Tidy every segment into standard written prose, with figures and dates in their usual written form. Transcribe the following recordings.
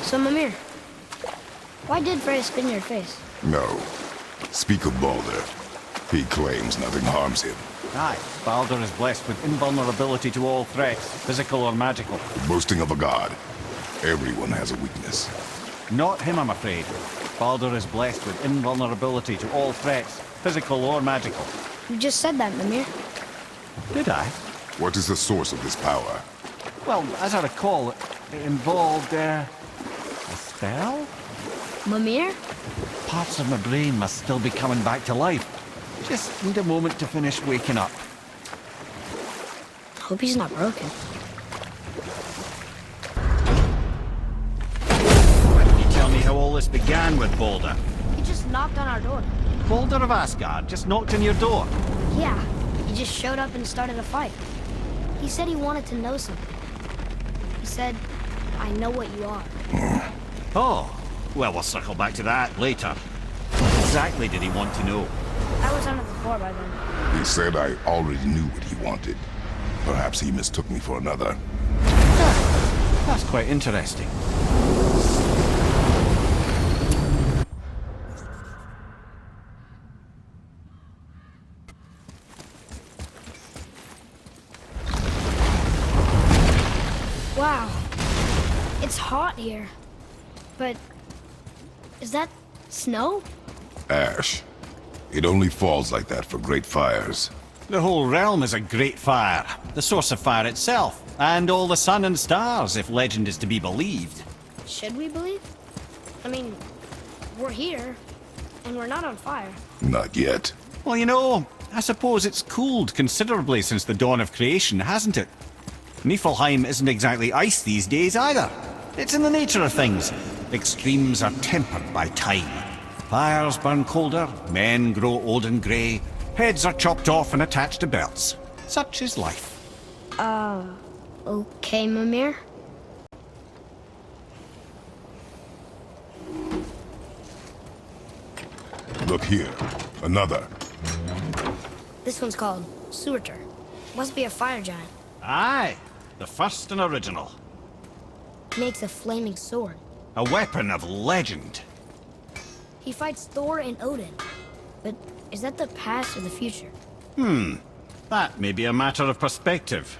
So, Mimir, why did Freya spin your face? No. Speak of Baldur. He claims nothing harms him. Aye, Baldur is blessed with invulnerability to all threats, physical or magical. Boasting of a god. Everyone has a weakness. Not him, I'm afraid. Baldur is blessed with invulnerability to all threats, physical or magical. You just said that, Mimir. Did I? What is the source of this power? Well, as I recall, it involved, a spell? Mimir? Parts of my brain must still be coming back to life. Just need a moment to finish waking up. Hope he's not broken. Why don't you tell me how all this began with Baldur? He just knocked on our door. Baldur of Asgard just knocked on your door. Yeah, he just showed up and started a fight. He said he wanted to know something. He said, I know what you are. Oh, well, we'll circle back to that later. What exactly did he want to know? I was under the floor by then. He said I already knew what he wanted. Perhaps he mistook me for another. That's quite interesting. Wow, it's hot here. But is that snow? Ash. It only falls like that for great fires. The whole realm is a great fire, the source of fire itself, and all the sun and stars, if legend is to be believed. Should we believe? I mean, we're here, and we're not on fire. Not yet. Well, you know, I suppose it's cooled considerably since the dawn of creation, hasn't it? Niflheim isn't exactly ice these days either. It's in the nature of things. Extremes are tempered by time. Fires burn colder, men grow old and grey, heads are chopped off and attached to belts. Such is life. Okay, Mimir? Look here. Another. This one's called Surtur. Must be a fire giant. Aye, the first and original. Makes a flaming sword. A weapon of legend. He fights Thor and Odin. But is that the past or the future? That may be a matter of perspective.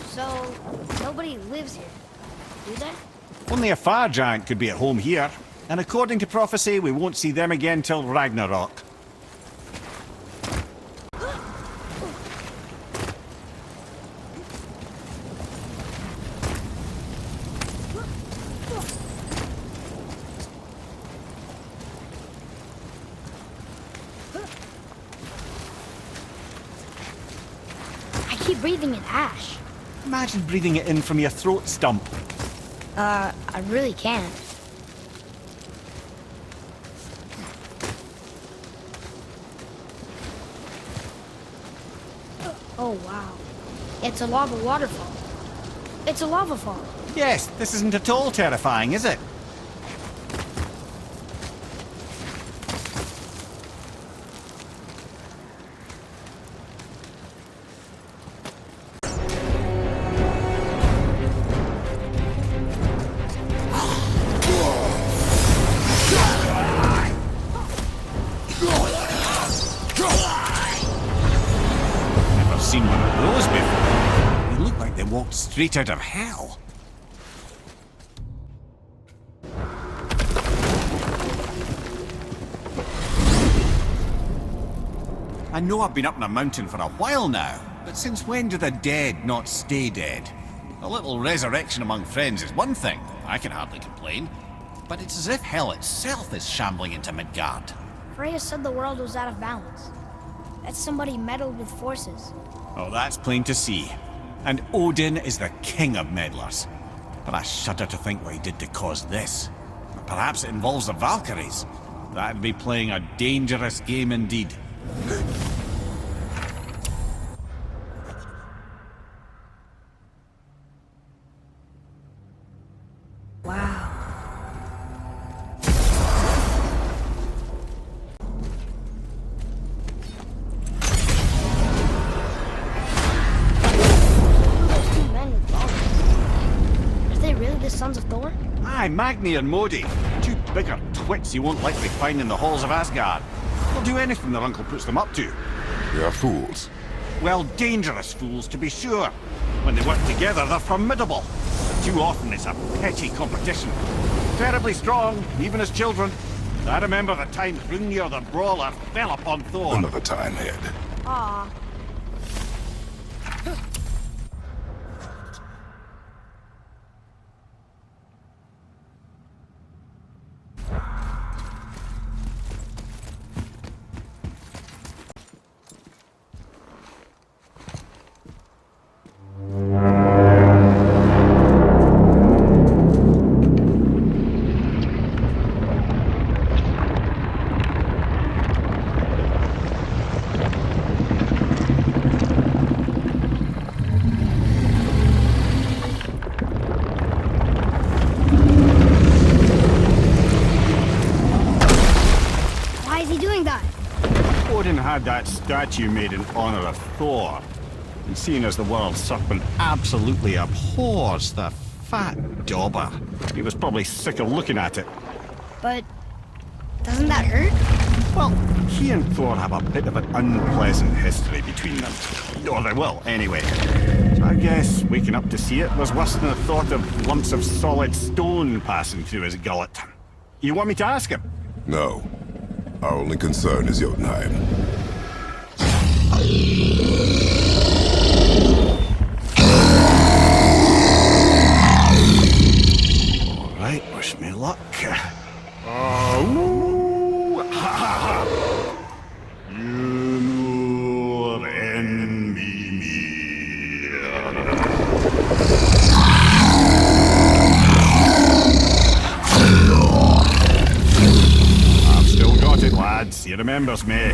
So, nobody lives here, do they? Only a fire giant could be at home here, and according to prophecy, we won't see them again till Ragnarok. I keep breathing in ash. Imagine breathing it in from your throat stump. I really can't. Oh, wow. It's a lava waterfall. It's a lava fall. Yes, this isn't at all terrifying, is it? Seen one of those before. They look like they walked straight out of hell. I know I've been up in a mountain for a while now, but since when do the dead not stay dead? A little resurrection among friends is one thing, I can hardly complain. But it's as if hell itself is shambling into Midgard. Freya said the world was out of balance. That somebody meddled with forces. Oh, that's plain to see. And Odin is the king of meddlers. But I shudder to think what he did to cause this. Perhaps it involves the Valkyries. That'd be playing a dangerous game indeed. Wow. Those two men with balls. Aye, Magni and Modi. Two bigger twits you won't likely find in the halls of Asgard. They'll do anything their uncle puts them up to. They are fools. Well, dangerous fools, to be sure. When they work together, they're formidable. But too often it's a petty competition. Terribly strong, even as children. I remember the time Hrungnir the Brawler fell upon Thor. Another time, Ed. Aw. Odin had that statue made in honor of Thor. And seeing as the world serpent absolutely abhors the fat dauber, he was probably sick of looking at it. But doesn't that hurt? Well, he and Thor have a bit of an unpleasant history between them. Or they will, anyway. So I guess waking up to see it was worse than the thought of lumps of solid stone passing through his gullet. You want me to ask him? No. Our only concern is Jotunheim. All right, wish me luck. Oh, Mimir and Mimir. I've still got it, lads. He remembers me.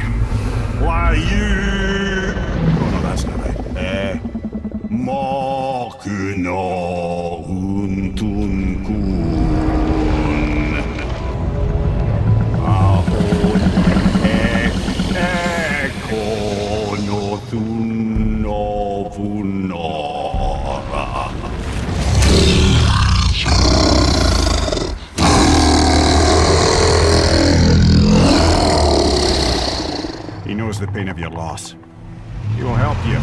Why you? Oh no, that's not right. Makuna untunkun. Ahon ekonotunnovunora. He knows the pain of your loss. He will help you.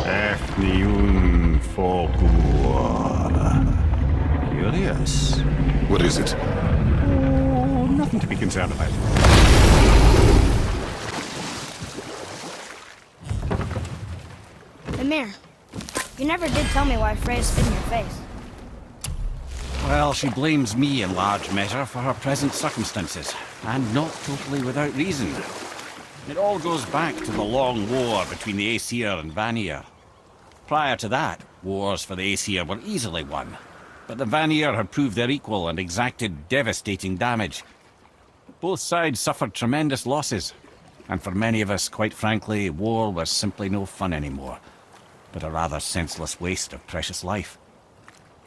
Efniun Fogur. Curious. What is it? Oh, nothing to be concerned about. Mimir, you never did tell me why Freya spit in your face. Well, she blames me in large measure for her present circumstances, and not totally without reason. It all goes back to the long war between the Aesir and Vanir. Prior to that, wars for the Aesir were easily won, but the Vanir had proved their equal and exacted devastating damage. Both sides suffered tremendous losses, and for many of us, quite frankly, war was simply no fun anymore, but a rather senseless waste of precious life.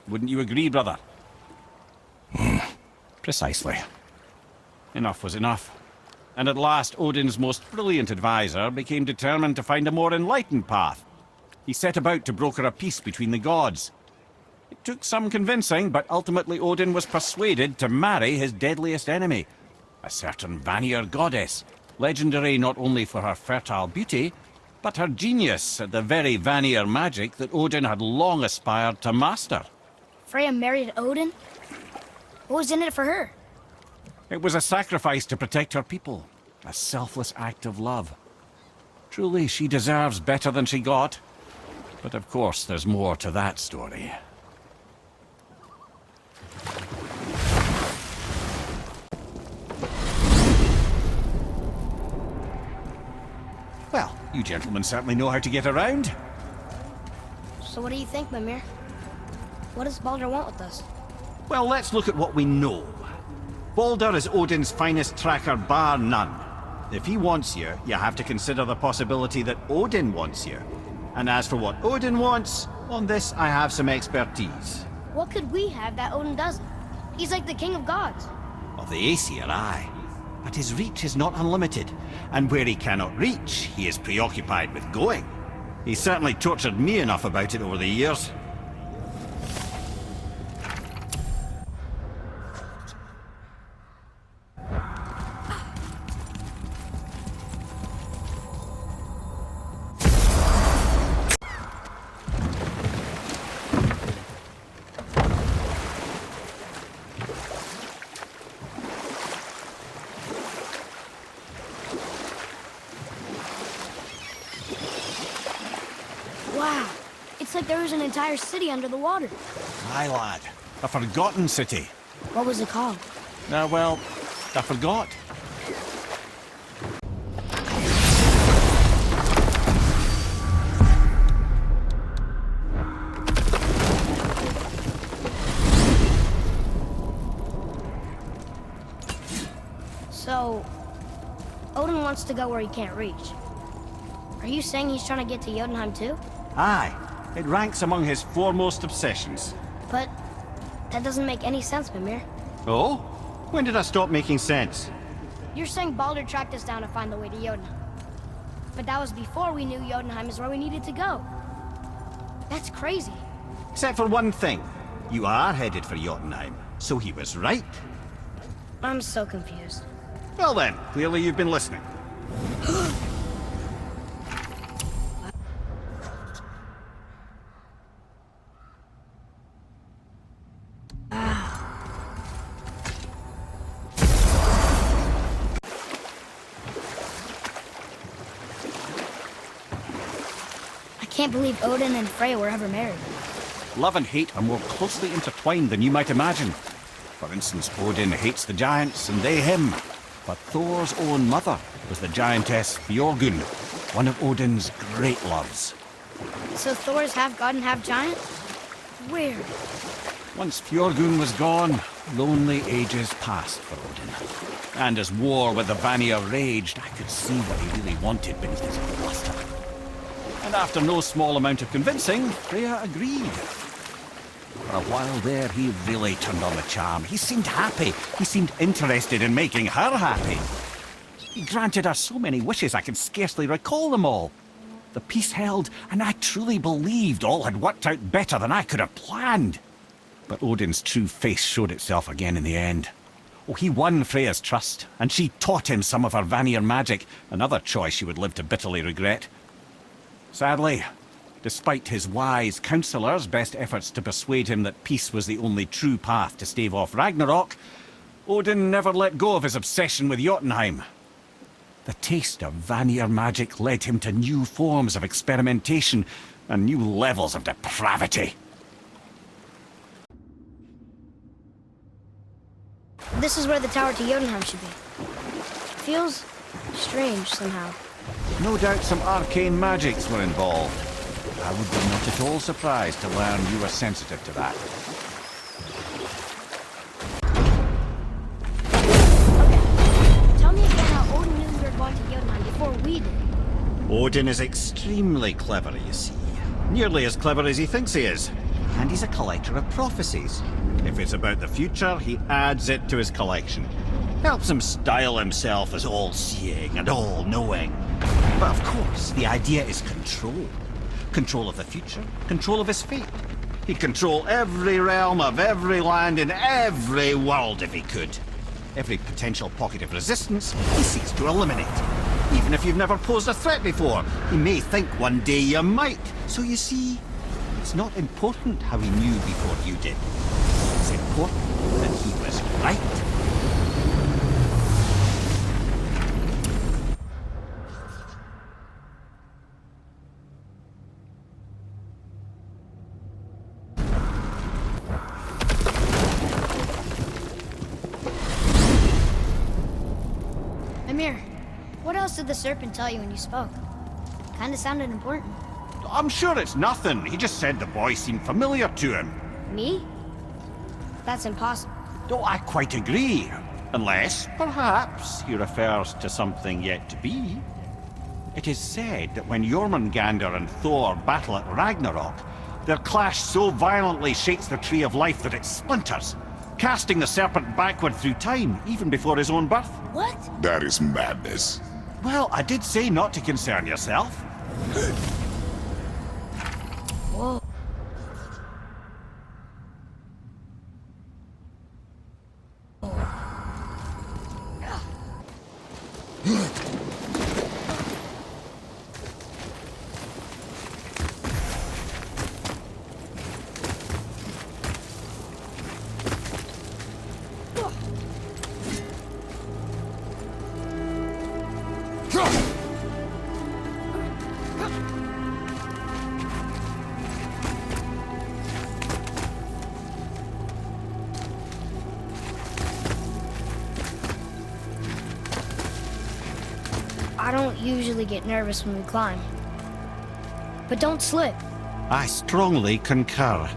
Wouldn't you agree, brother? Precisely. Enough was enough. And at last, Odin's most brilliant advisor became determined to find a more enlightened path. He set about to broker a peace between the gods. It took some convincing, but ultimately Odin was persuaded to marry his deadliest enemy, a certain Vanir goddess, legendary not only for her fertile beauty, but her genius at the very Vanir magic that Odin had long aspired to master. Freya married Odin? What was in it for her? It was a sacrifice to protect her people, a selfless act of love. Truly, she deserves better than she got. But of course, there's more to that story. Well, you gentlemen certainly know how to get around. So what do you think, Mimir? What does Baldur want with us? Well, let's look at what we know. Baldur is Odin's finest tracker bar none. If he wants you, you have to consider the possibility that Odin wants you. And as for what Odin wants, on this I have some expertise. What could we have that Odin doesn't? He's like the king of gods. Of the Aesir, aye. But his reach is not unlimited, and where he cannot reach, he is preoccupied with going. He's certainly tortured me enough about it over the years. Wow. It's like there was an entire city under the water. Aye, lad. A forgotten city. What was it called? Well, I forgot. So, Odin wants to go where he can't reach. Are you saying he's trying to get to Jotunheim too? Aye. It ranks among his foremost obsessions. But that doesn't make any sense, Mimir. Oh? When did I stop making sense? You're saying Baldur tracked us down to find the way to Jotunheim. But that was before we knew Jotunheim is where we needed to go. That's crazy. Except for one thing. You are headed for Jotunheim, so he was right. I'm so confused. Well then, clearly you've been listening. I can't believe Odin and Freya were ever married. Love and hate are more closely intertwined than you might imagine. For instance, Odin hates the giants and they him. But Thor's own mother was the giantess Fjorgyn, one of Odin's great loves. So Thor's half god and half giant? Weird. Once Fjorgyn was gone, lonely ages passed for Odin. And as war with the Vanir raged, I could see what he really wanted beneath his bluster. And after no small amount of convincing, Freya agreed. For a while there, he really turned on the charm. He seemed happy. He seemed interested in making her happy. He granted her so many wishes I can scarcely recall them all. The peace held, and I truly believed all had worked out better than I could have planned. But Odin's true face showed itself again in the end. Oh, he won Freya's trust, and she taught him some of her Vanir magic, another choice she would live to bitterly regret. Sadly, despite his wise counsellors' best efforts to persuade him that peace was the only true path to stave off Ragnarok, Odin never let go of his obsession with Jotunheim. The taste of Vanir magic led him to new forms of experimentation and new levels of depravity. This is where the tower to Jotunheim should be. Feels strange somehow. No doubt some arcane magics were involved. I would be not at all surprised to learn you were sensitive to that. Okay. Tell me again how Odin knew we were going to Jotunheim before we did. Odin is extremely clever, you see. Nearly as clever as he thinks he is. And he's a collector of prophecies. If it's about the future, he adds it to his collection. Helps him style himself as all-seeing and all-knowing. But of course, the idea is control. Control of the future, control of his fate. He'd control every realm of every land in every world if he could. Every potential pocket of resistance, he seeks to eliminate. Even if you've never posed a threat before, he may think one day you might. So you see, it's not important how he knew before you did. It's important that he was right. Mimir, what else did the serpent tell you when you spoke? Kinda sounded important. I'm sure it's nothing. He just said the boy seemed familiar to him. Me? That's impossible. Oh, I quite agree. Unless, perhaps, he refers to something yet to be. It is said that when Jormungandr and Thor battle at Ragnarok, their clash so violently shakes the Tree of Life that it splinters. casting the serpent backward through time, even before his own birth. What? That is madness. Well, I did say not to concern yourself. Whoa. I don't usually get nervous when we climb. But don't slip. I strongly concur.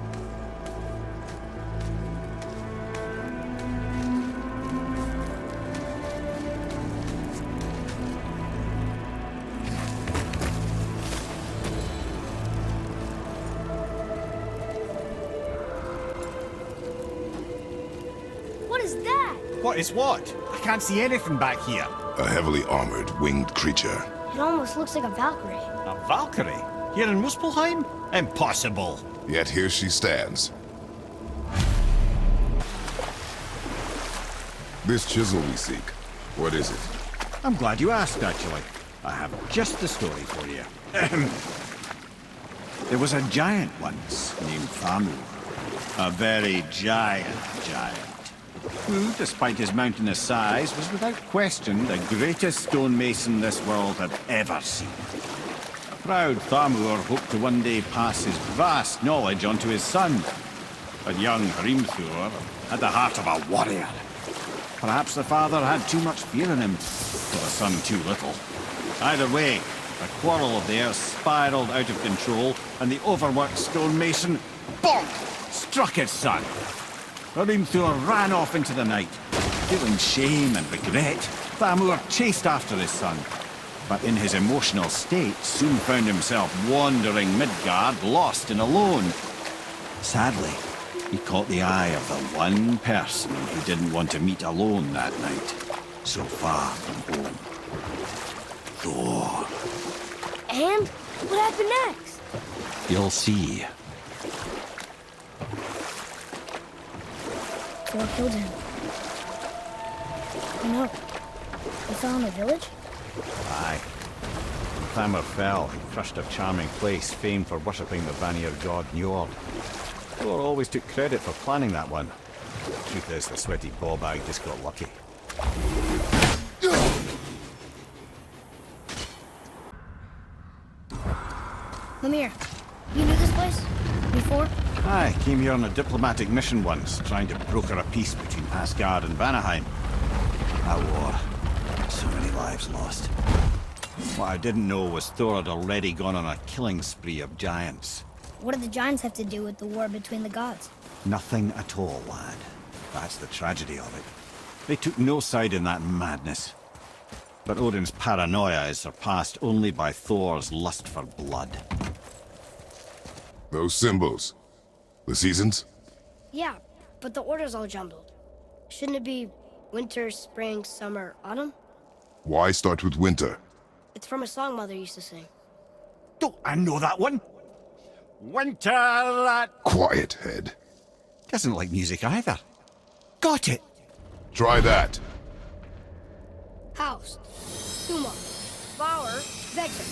What is that? What is what? I can't see anything back here. A heavily armored, winged creature. It almost looks like a Valkyrie. A Valkyrie? Here in Muspelheim? Impossible. Yet here she stands. This chisel we seek, what is it? I'm glad you asked, actually. I have just the story for you. Ahem. There was a giant once named Thamur. A very giant, who, despite his mountainous size, was without question the greatest stonemason this world had ever seen. Proud Thamur hoped to one day pass his vast knowledge on to his son. But young Hrimthur had the heart of a warrior. Perhaps the father had too much fear in him, or the son too little. Either way, the quarrel of theirs spiraled out of control, and the overworked stonemason, bonk, struck his son. Hrimthur ran off into the night. Feeling shame and regret, Thamur chased after his son. But in his emotional state, soon found himself wandering Midgard, lost and alone. Sadly, he caught the eye of the one person he didn't want to meet alone that night, so far from home. Thor. And what happened next? You'll see. Thor killed him. No. He fell in a village? Aye. When Thamur fell, he crushed a charming place famed for worshipping the Vanir god Njord. Thor always took credit for planning that one. The truth is, the sweaty ballbag just got lucky. Mimir, you knew this place? Before? I came here on a diplomatic mission once, trying to broker a peace between Asgard and Vanaheim. A war. So many lives lost. What I didn't know was Thor had already gone on a killing spree of giants. What did the giants have to do with the war between the gods? Nothing at all, lad. That's the tragedy of it. They took no side in that madness. But Odin's paranoia is surpassed only by Thor's lust for blood. Those symbols. The seasons? Yeah, but the order's all jumbled. Shouldn't it be winter, spring, summer, autumn? Why start with winter? It's from a song Mother used to sing. Don't I know that one? Winter that Quiet, head. doesn't like music either. Got it. Try that. House, Suma, Bauer, Vector.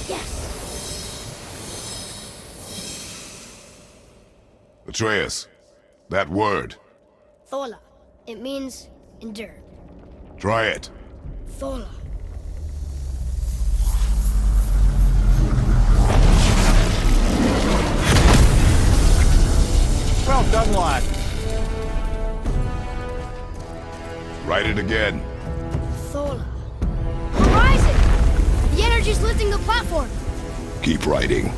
Yes! Atreus. That word. Thola. It means endure. Try it. Thola. Well done, lad. Write it again. Thola. Horizon! The energy's lifting the platform! Keep writing.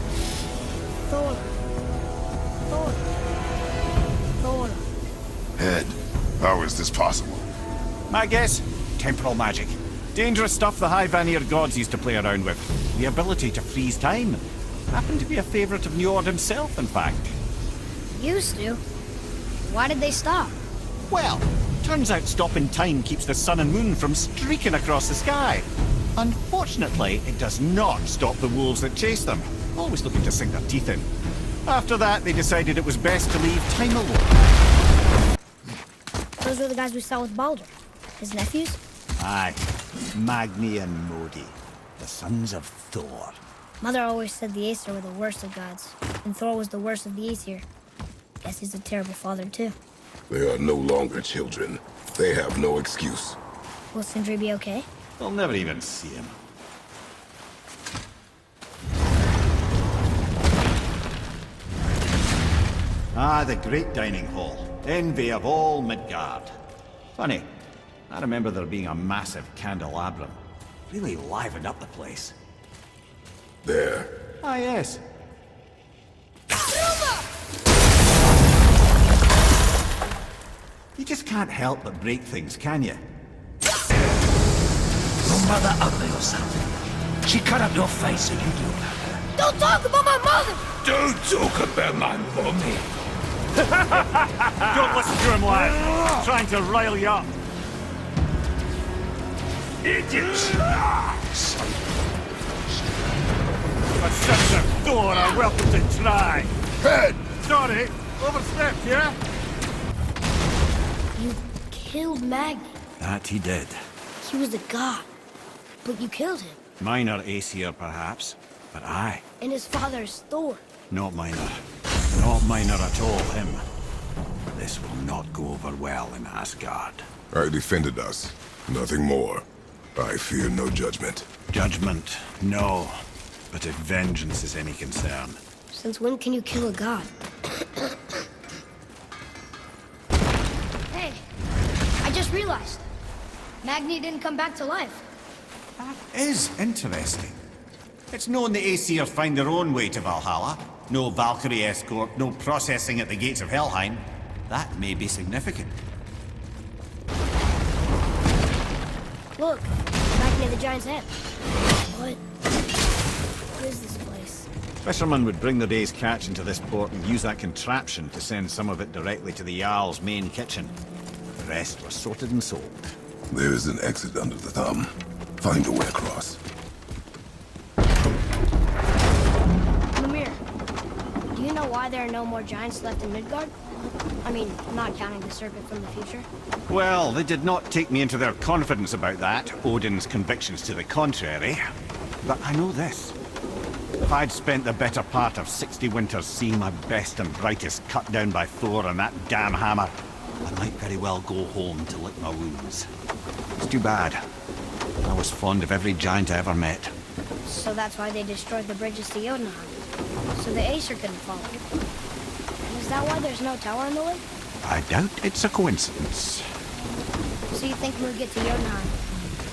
Thola. Thola. Thola. Head. How is this possible? My guess? Temporal magic. Dangerous stuff the High Vanir gods used to play around with. The ability to freeze time. Happened to be a favorite of Njord himself, in fact. Used to. Why did they stop? Well, turns out stopping time keeps the sun and moon from streaking across the sky. Unfortunately, it does not stop the wolves that chase them, always looking to sink their teeth in. After that, they decided it was best to leave time alone. Those were the guys we saw with Baldur. His nephews? Aye, Magni and Modi, the sons of Thor. Mother always said the Aesir were the worst of gods, and Thor was the worst of the Aesir. Guess he's a terrible father, too. They are no longer children. They have no excuse. Will Sindri be okay? We'll never even see him. Ah, the great dining hall. Envy of all Midgard. Funny, I remember there being a massive candelabrum. Really livened up the place. There. Ah, yes. You just can't help but break things, can you? Your mother ugly or something. She cut up your face and you do love her. Don't talk about my mother! Don't talk about my mommy. Don't listen to him, lad. He's trying to rile you up. Idiots. The sons of Thor are welcome to try. Head! Sorry, overstepped, yeah? You killed Magni. That he did. He was a god. But you killed him. Minor Aesir, perhaps. But I, And his father's Thor. not minor. Not minor at all, him. This will not go over well in Asgard. I defended us. Nothing more. I fear no judgment. Judgment, no. But if vengeance is any concern. Since when can you kill a god? Hey, I just realized. Magni didn't come back to life. That is interesting. It's known the Aesir find their own way to Valhalla. No Valkyrie escort, no processing at the gates of Helheim. That may be significant. Look, Magni the Giant's head. What is this place? Fishermen would bring their day's catch into this port and use that contraption to send some of it directly to the Jarl's main kitchen. The rest was sorted and sold. There is an exit under the thumb. Find a way across. Mimir, do you know why there are no more giants left in Midgard? I mean, not counting the serpent from the future. Well, they did not take me into their confidence about that, Odin's convictions to the contrary. But I know this. If I'd spent the better part of 60 winters seeing my best and brightest cut down by Thor and that damn hammer, I might very well go home to lick my wounds. It's too bad. I was fond of every giant I ever met. So that's why they destroyed the bridges to Jotunheim. So the Aesir couldn't follow. And is that why there's no tower in the lake? I doubt it's a coincidence. So you think when we get to Jotunheim,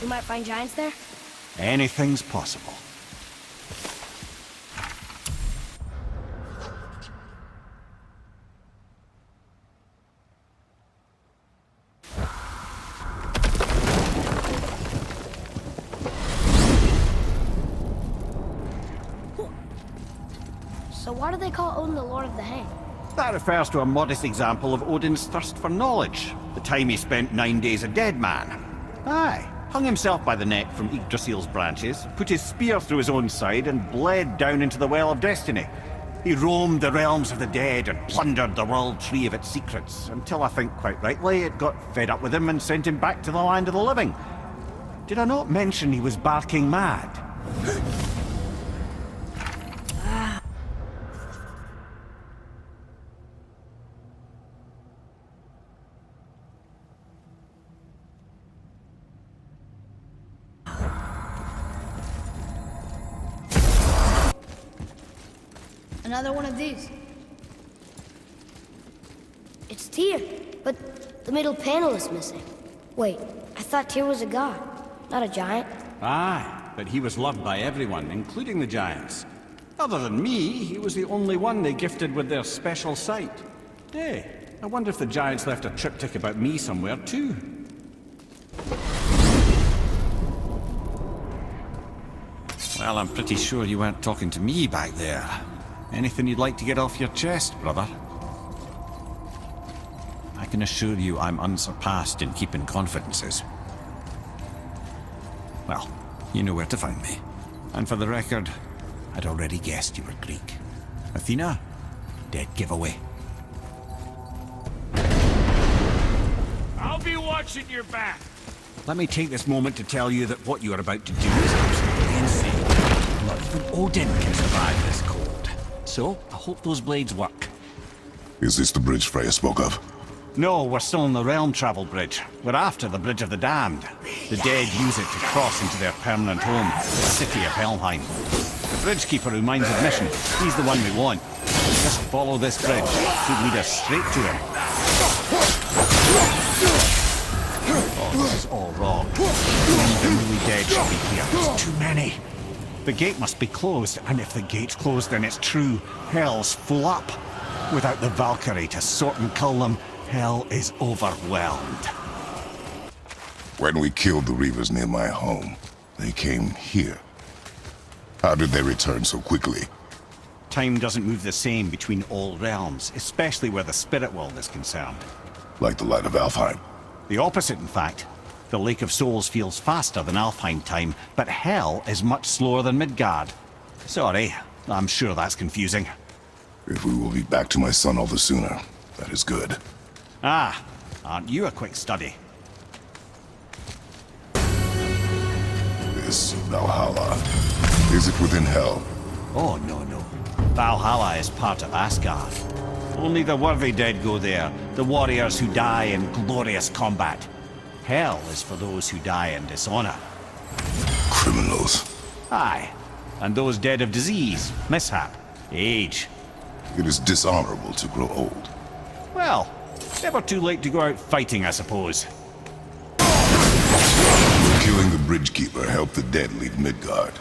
we might find giants there? Anything's possible. So why do they call Odin the Lord of the Hang? That refers to a modest example of Odin's thirst for knowledge. The time he spent 9 days a dead man. Aye, hung himself by the neck from Yggdrasil's branches, put his spear through his own side and bled down into the Well of Destiny. He roamed the realms of the dead and plundered the world tree of its secrets, until I think quite rightly it got fed up with him and sent him back to the land of the living. Did I not mention he was barking mad? Another one of these. It's Tyr, but the middle panel is missing. Wait, I thought Tyr was a god, not a giant. Aye, but he was loved by everyone, including the giants. Other than me, he was the only one they gifted with their special sight. Hey, I wonder if the giants left a triptych about me somewhere too. Well, I'm pretty sure you weren't talking to me back there. Anything you'd like to get off your chest, brother? can assure you I'm unsurpassed in keeping confidences. Well, you know where to find me. And for the record, I'd already guessed you were Greek. Athena, dead giveaway. I'll be watching your back. Let me take this moment to tell you that what you are about to do is absolutely insane. Not even Odin can survive this cold. So, I hope those blades work. Is this the bridge Freya spoke of? No, we're still on the realm travel bridge. We're after the Bridge of the Damned. The dead use it to cross into their permanent home, the city of Helheim. The bridgekeeper who minds admission, he's the one we want. Just follow this bridge. It should lead us straight to him. Oh, this is all wrong. The newly dead should be here. There's too many. The gate must be closed, and if the gate's closed, then it's true. Hell's full up. Without the Valkyrie to sort and cull them, hell is overwhelmed. When we killed the Reavers near my home, they came here. How did they return so quickly? Time doesn't move the same between all realms, especially where the spirit world is concerned. Like the light of Alfheim. The opposite, in fact. The Lake of Souls feels faster than Alfheim time, but Hell is much slower than Midgard. Sorry, I'm sure that's confusing. If we will be back to my son all the sooner, that is good. Ah, aren't you a quick study? This Valhalla, is it within Hell? Oh, no. Valhalla is part of Asgard. Only the worthy dead go there, the warriors who die in glorious combat. Hell is for those who die in dishonor. Criminals. Aye, and those dead of disease, mishap, age. It is dishonorable to grow old. Well, never too late to go out fighting, I suppose. Will killing the Bridgekeeper help the dead leave Midgard?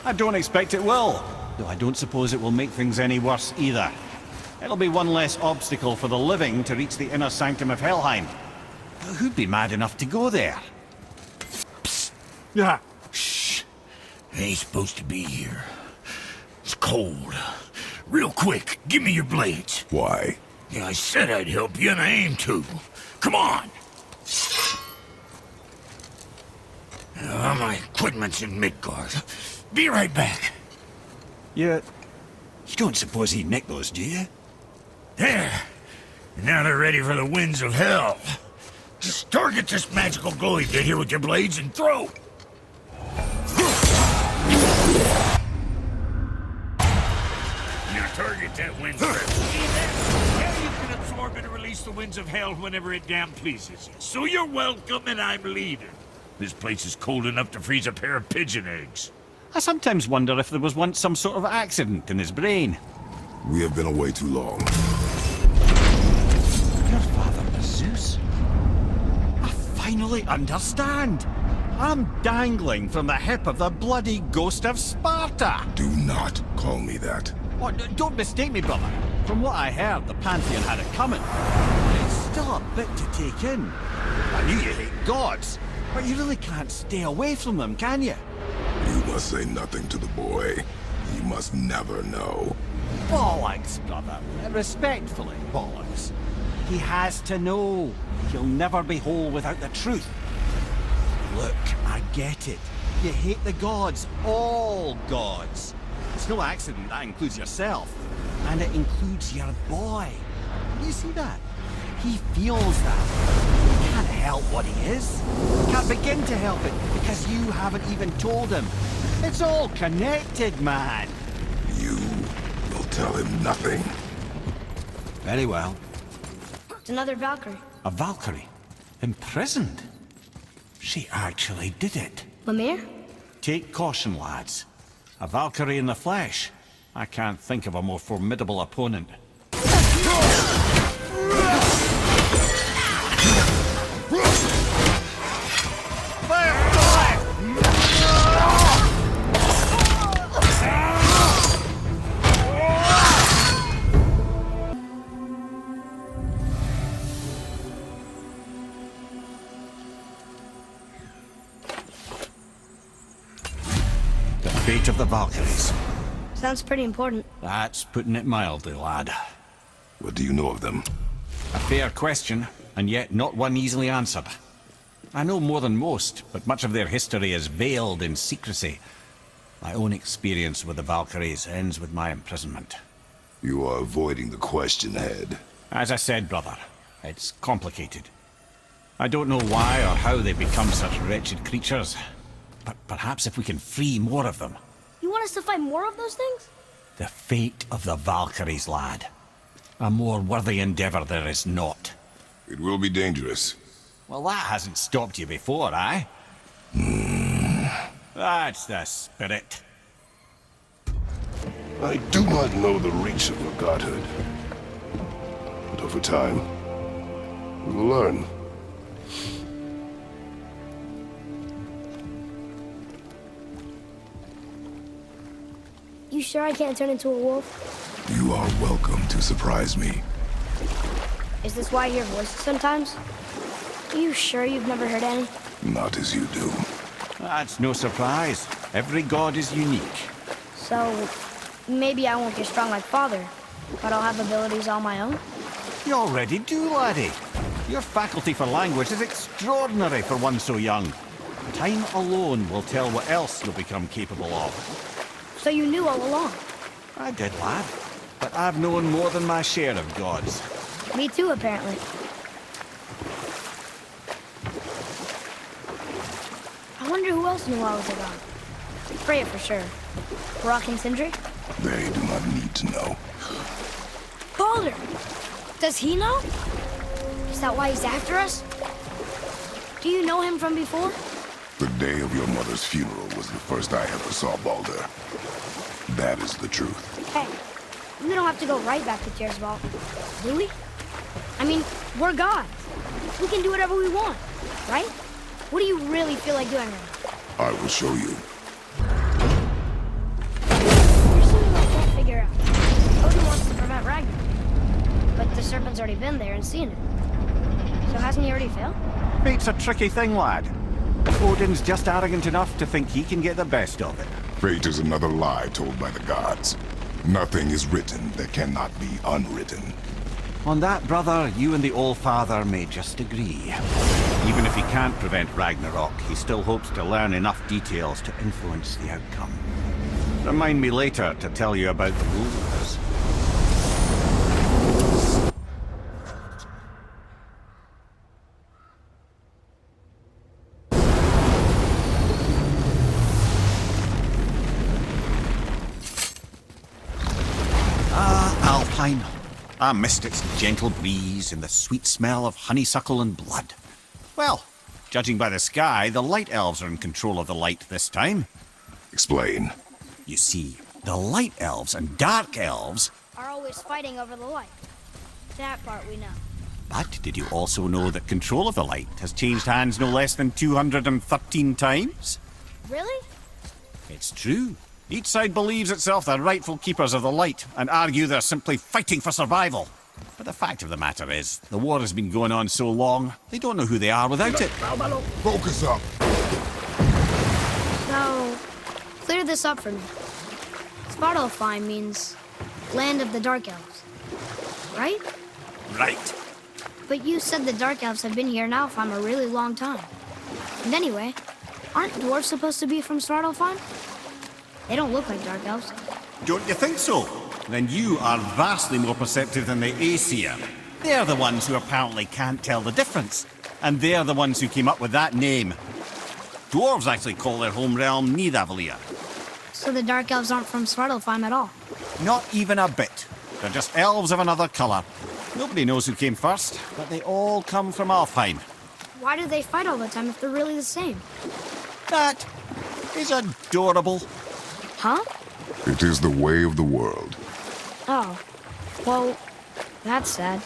I don't expect it will, though I don't suppose it will make things any worse either. It'll be one less obstacle for the living to reach the inner sanctum of Helheim. Who'd be mad enough to go there? Psst. Yeah. Shh. Ain't supposed to be here. It's cold. Real quick, give me your blades. Why? Yeah, I said I'd help you, and I aim to. Come on! My equipment's in Midgard. Be right back. You don't suppose he nicked those, do you? There. Now they're ready for the winds of hell. Just target this magical glowy bit here with your blades and throw. Now target that wind first. See that? Yeah, you can absorb and release the winds of hell whenever it damn pleases you. So you're welcome, and I'm leaving. This place is cold enough to freeze a pair of pigeon eggs. I sometimes wonder if there was once some sort of accident in his brain. We have been away too long. Your father was Zeus? I finally understand. I'm dangling from the hip of the bloody ghost of Sparta. Do not call me that. Oh, don't mistake me, brother. From what I heard, the Pantheon had it coming. But it's still a bit to take in. I knew you hate gods, but you really can't stay away from them, can you? You must say nothing to the boy. He must never know. Bollocks, brother. Respectfully, bollocks. He has to know. He'll never be whole without the truth. Look, I get it. You hate the gods. All gods. It's no accident that includes yourself. And it includes your boy. You see that? He feels that. He can't help what he is. Can't begin to help it because you haven't even told him. It's all connected, man. You will tell him nothing. Very well. It's another Valkyrie. A Valkyrie? Imprisoned? She actually did it. Mimir? Take caution, lads. A Valkyrie in the flesh. I can't think of a more formidable opponent. The fate of the Valkyries. Sounds pretty important. That's putting it mildly, lad. What do you know of them? A fair question. and yet not one easily answered. I know more than most, but much of their history is veiled in secrecy. My own experience with the Valkyries ends with my imprisonment. You are avoiding the question, Head. As I said, brother, it's complicated. I don't know why or how they become such wretched creatures, but perhaps if we can free more of them. You want us to fight more of those things? The fate of the Valkyries, lad. A more worthy endeavor there is not. It will be dangerous. Well, that hasn't stopped you before, eh? That's the spirit. I do not know the reach of your godhood. But over time, we will learn. You sure I can't turn into a wolf? You are welcome to surprise me. Is this why I hear voices sometimes? Are you sure you've never heard any? Not as you do. That's no surprise. Every god is unique. So, maybe I won't get strong like Father, but I'll have abilities all my own? You already do, laddie. Your faculty for language is extraordinary for one so young. Time alone will tell what else you'll become capable of. So you knew all along? I did, lad. But I've known more than my share of gods. Me too, apparently. I wonder who else knew I was a god. Freya for sure. Brock and Sindri? They do not need to know. Baldur! Does he know? Is that why he's after us? Do you know him from before? The day of your mother's funeral was the first I ever saw Baldur. That is the truth. Hey, we don't have to go right back to Tearsvault, do we? I mean, we're gods. We can do whatever we want, right? What do you really feel like doing right now? I will show you. There's something I can't figure out. Odin wants to prevent Ragnarok, but the serpent's already been there and seen it. So hasn't he already failed? Fate's a tricky thing, lad. Odin's just arrogant enough to think he can get the best of it. Fate is another lie told by the gods. Nothing is written that cannot be unwritten. On that, brother, you and the All-Father may just agree. Even if he can't prevent Ragnarok, he still hopes to learn enough details to influence the outcome. Remind me later to tell you about the rulers. Alpine. I missed its gentle breeze and the sweet smell of honeysuckle and blood. Well, judging by the sky, the Light Elves are in control of the light this time. Explain. You see, the Light Elves and Dark Elves... Are always fighting over the light. That part we know. But did you also know that control of the light has changed hands no less than 213 times? Really? It's true. Each side believes itself the rightful keepers of the light and argue they're simply fighting for survival. But the fact of the matter is, the war has been going on so long, they don't know who they are without it. Focus up. So, clear this up for me. Svartalfheim means land of the Dark Elves, right? Right. But you said the Dark Elves have been here now for a really long time. And anyway, aren't dwarves supposed to be from Svartalfheim? They don't look like Dark Elves. Don't you think so? Then you are vastly more perceptive than the Aesir. They're the ones who apparently can't tell the difference. And they're the ones who came up with that name. Dwarves actually call their home realm Nidavellir. So the Dark Elves aren't from Svartalfheim at all? Not even a bit. They're just elves of another colour. Nobody knows who came first, but they all come from Alfheim. Why do they fight all the time if they're really the same? That is adorable. Huh? It is the way of the world. Oh. Well, that's sad.